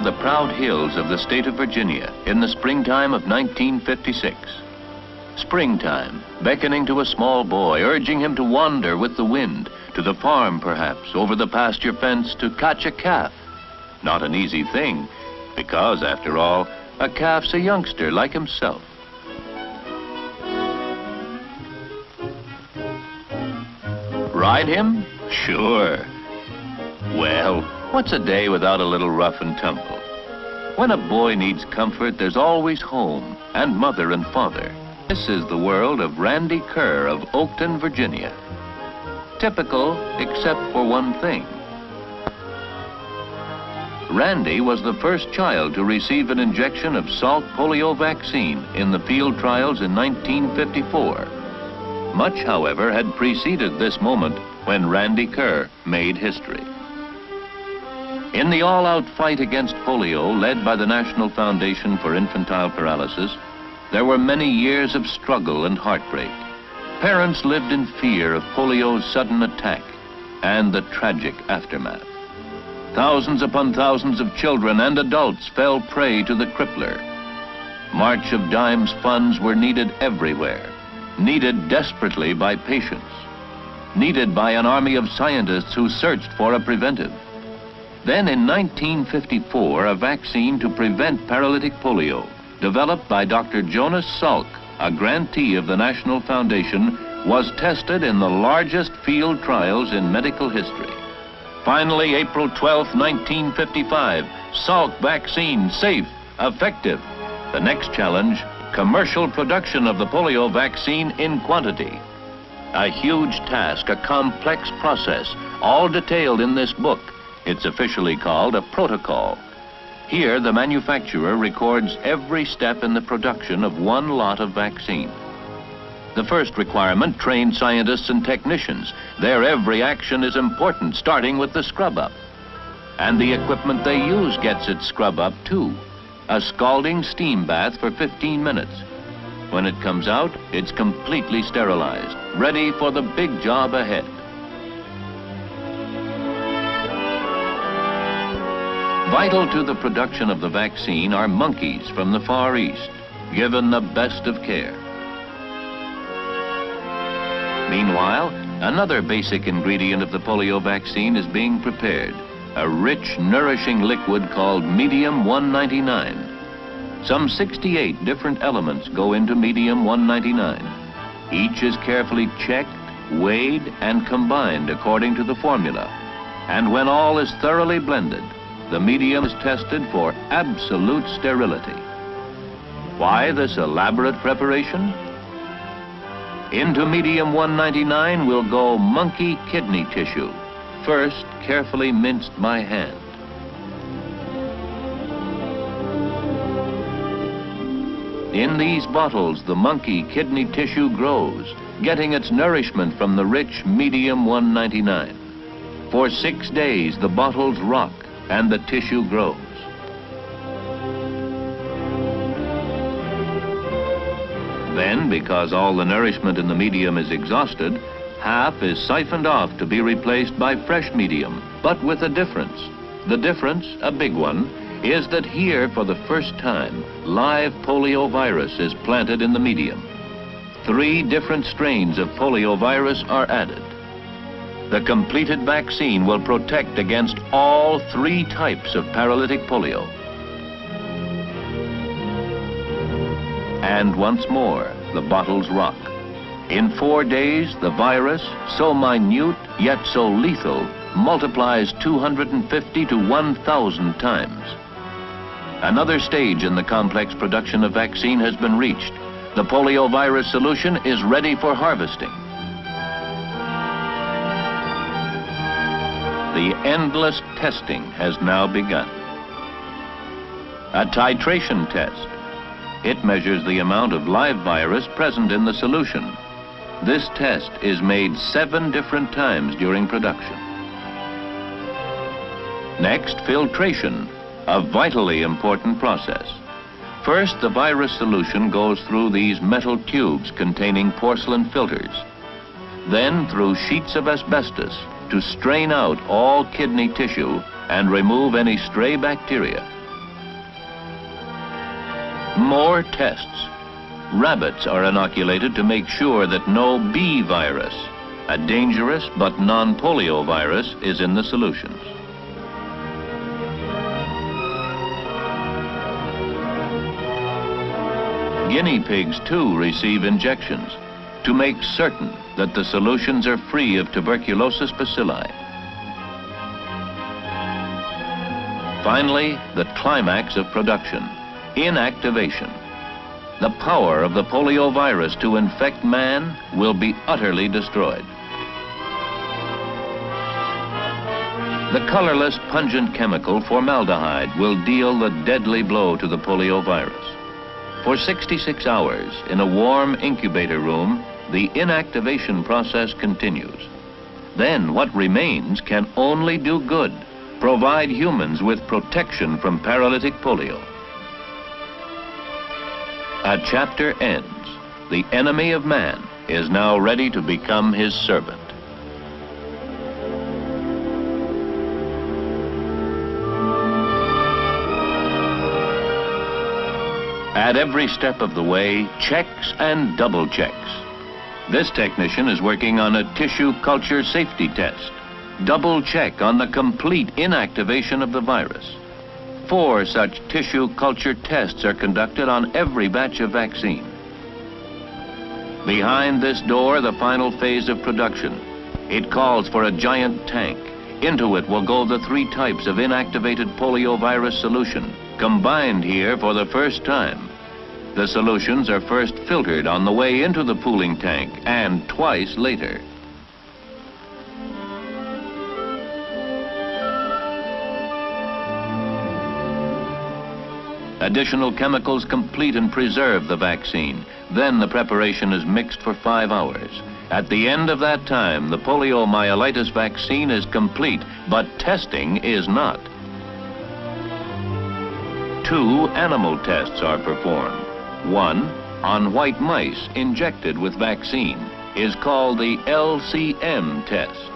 the proud hills of the state of Virginia in the springtime of 1956. Springtime, beckoning to a small boy, urging him to wander with the wind, to the farm perhaps, over the pasture fence to catch a calf. Not an easy thing, because after all, a calf's a youngster like himself. Ride him? Sure. Well, what's a day without a little rough and tumble? When a boy needs comfort, there's always home, and mother and father. This is the world of Randy Kerr of Oakton, Virginia. Typical, except for one thing. Randy was the first child to receive an injection of Salk polio vaccine in the field trials in 1954. Much, however, had preceded this moment when Randy Kerr made history. In the all-out fight against polio, led by the National Foundation for Infantile Paralysis, there were many years of struggle and heartbreak. Parents lived in fear of polio's sudden attack and the tragic aftermath. Thousands upon thousands of children and adults fell prey to the crippler. March of Dimes funds were needed everywhere, needed desperately by patients, needed by an army of scientists who searched for a preventive. Then in 1954, a vaccine to prevent paralytic polio, developed by Dr. Jonas Salk, a grantee of the National Foundation, was tested in the largest field trials in medical history. Finally, April 12, 1955, Salk vaccine safe, effective. The next challenge, commercial production of the polio vaccine in quantity. A huge task, a complex process, all detailed in this book. It's officially called a protocol. Here, the manufacturer records every step in the production of one lot of vaccine. The first requirement, trained scientists and technicians. Their every action is important, starting with the scrub-up. And the equipment they use gets its scrub-up, too. A scalding steam bath for 15 minutes. When it comes out, it's completely sterilized, ready for the big job ahead. Vital to the production of the vaccine are monkeys from the Far East, given the best of care. Meanwhile, another basic ingredient of the polio vaccine is being prepared, a rich, nourishing liquid called Medium 199. Some 68 different elements go into Medium 199. Each is carefully checked, weighed, and combined according to the formula. And when all is thoroughly blended, the medium is tested for absolute sterility. Why this elaborate preparation? Into Medium 199 will go monkey kidney tissue, first carefully minced by hand. In these bottles, the monkey kidney tissue grows, getting its nourishment from the rich Medium 199. For 6 days, the bottles rock and the tissue grows. Then, because all the nourishment in the medium is exhausted, half is siphoned off to be replaced by fresh medium, but with a difference. The difference, a big one, is that here, for the first time, live polio virus is planted in the medium. 3 different strains of polio virus are added. The completed vaccine will protect against all 3 types of paralytic polio. And once more, the bottles rock. In 4 days, the virus, so minute yet so lethal, multiplies 250 to 1,000 times. Another stage in the complex production of vaccine has been reached. The polio virus solution is ready for harvesting. The endless testing has now begun. A titration test. It measures the amount of live virus present in the solution. This test is made 7 different times during production. Next, filtration, a vitally important process. First, the virus solution goes through these metal tubes containing porcelain filters. Then through sheets of asbestos to strain out all kidney tissue and remove any stray bacteria. More tests. Rabbits are inoculated to make sure that no B virus, a dangerous but non-polio virus, is in the solutions. Guinea pigs, too, receive injections to make certain that the solutions are free of tuberculosis bacilli. Finally, the climax of production, inactivation. The power of the polio virus to infect man will be utterly destroyed. The colorless, pungent chemical formaldehyde will deal the deadly blow to the polio virus. For 66 hours, in a warm incubator room, the inactivation process continues. Then what remains can only do good, provide humans with protection from paralytic polio. A chapter ends. The enemy of man is now ready to become his servant. At every step of the way, checks and double checks. This technician is working on a tissue culture safety test. Double check on the complete inactivation of the virus. 4 such tissue culture tests are conducted on every batch of vaccine. Behind this door, the final phase of production. It calls for a giant tank. Into it will go the 3 types of inactivated poliovirus solution, combined here for the first time. The solutions are first filtered on the way into the pooling tank and twice later. Additional chemicals complete and preserve the vaccine. Then the preparation is mixed for 5 hours. At the end of that time, the poliomyelitis vaccine is complete, but testing is not. 2 animal tests are performed. One, on white mice injected with vaccine, is called the LCM test.